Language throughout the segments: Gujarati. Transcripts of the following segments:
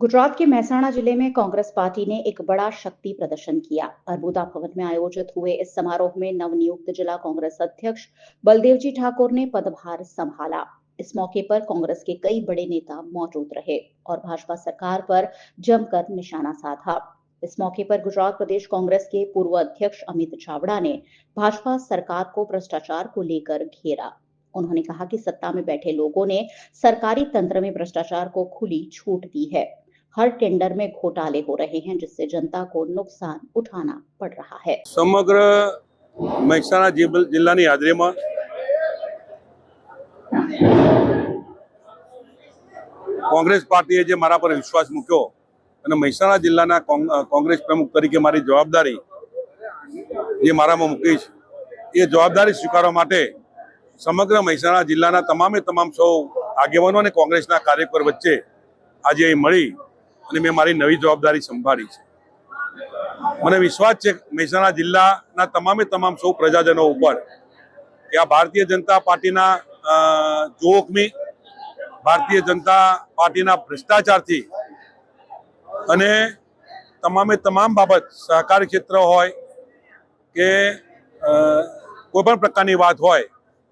गुजरात के मेहसाणा जिले में कांग्रेस पार्टी ने एक बड़ा शक्ति प्रदर्शन किया। अरबुदा भवन में आयोजित हुए इस समारोह में नवनियुक्त जिला कांग्रेस अध्यक्ष बलदेवजी ठाकुर ने पदभार संभाला। इस मौके पर कांग्रेस के कई बड़े नेता मौजूद रहे और भाजपा सरकार पर जमकर निशाना साधा। इस मौके पर गुजरात प्रदेश कांग्रेस के पूर्व अध्यक्ष अमित चावड़ा ने भाजपा सरकार को भ्रष्टाचार को लेकर घेरा। उन्होंने कहा कि सत्ता में बैठे लोगों ने सरकारी तंत्र में भ्रष्टाचार को खुली छूट दी है। हर टेंडर में घोटाले हो रहे हैं, जिससे जनता को नुकसान उठाना पड़ रहा है। समग्र મહેસાણા જિલ્લાની હાજરીમાં કોંગ્રેસ પાર્ટીએ જે મારા પર વિશ્વાસ મૂક્યો અને મહેસાણા જિલ્લાના કોંગ્રેસ પ્રમુખ તરીકે મારી જવાબદારી જે મારામાં મૂકી છે એ જવાબદારી સ્વીકારવા માટે સમગ્ર મહેસાણા જિલ્લાના તમામ સૌ આગેવાનો અને કોંગ્રેસના કાર્યકર વચ્ચે આજે અહીં મળી અને મેં મારી નવી જવાબદારી સંભાળી છે। મને વિશ્વાસ છે મહેસાણા જિલ્લાના તમામ સૌ પ્રજાજનો ઉપર કે આ ભારતીય જનતા પાર્ટીના જોખમી ભારતીય જનતા પાર્ટીના ભ્રષ્ટાચારથી અને તમામ બાબત સહકારી ક્ષેત્ર હોય કે કોઈપણ પ્રકારની વાત હોય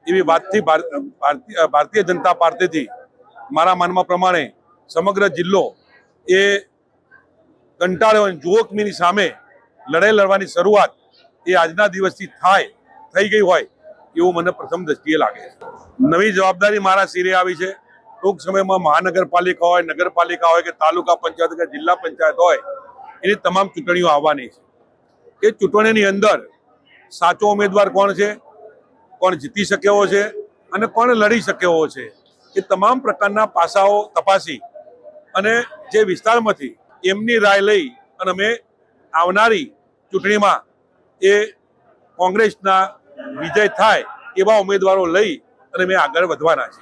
એવી વાતથી ભારતીય જનતા પાર્ટીથી મારા માનવા પ્રમાણે સમગ્ર જિલ્લો એ કંટાળ્યો જોખમીની સામે લડાઈ લડવાની શરૂઆત એ આજના દિવસથી થઈ ગઈ હોય એવું મને પ્રથમ દ્રષ્ટિએ લાગે છે। નવી જવાબદારી મારા શિરે આવી છે। ટૂંક સમયમાં મહાનગરપાલિકા હોય, નગરપાલિકા હોય કે તાલુકા પંચાયત કે જિલ્લા પંચાયત હોય એની તમામ ચૂંટણીઓ આવવાની છે। એ ચૂંટણીની અંદર સાચો ઉમેદવાર કોણ છે, કોણ જીતી શકે એવો છે અને કોણ લડી શકે એવો છે એ તમામ પ્રકારના પાસાઓ તપાસી અને જે વિસ્તારમાંથી એમની રાય લઈ અને અમે આવનારી ચૂંટણીમાં એ કોંગ્રેસના વિજય થાય એવા ઉમેદવારો લઈ અને અમે આગળ વધવાના છે।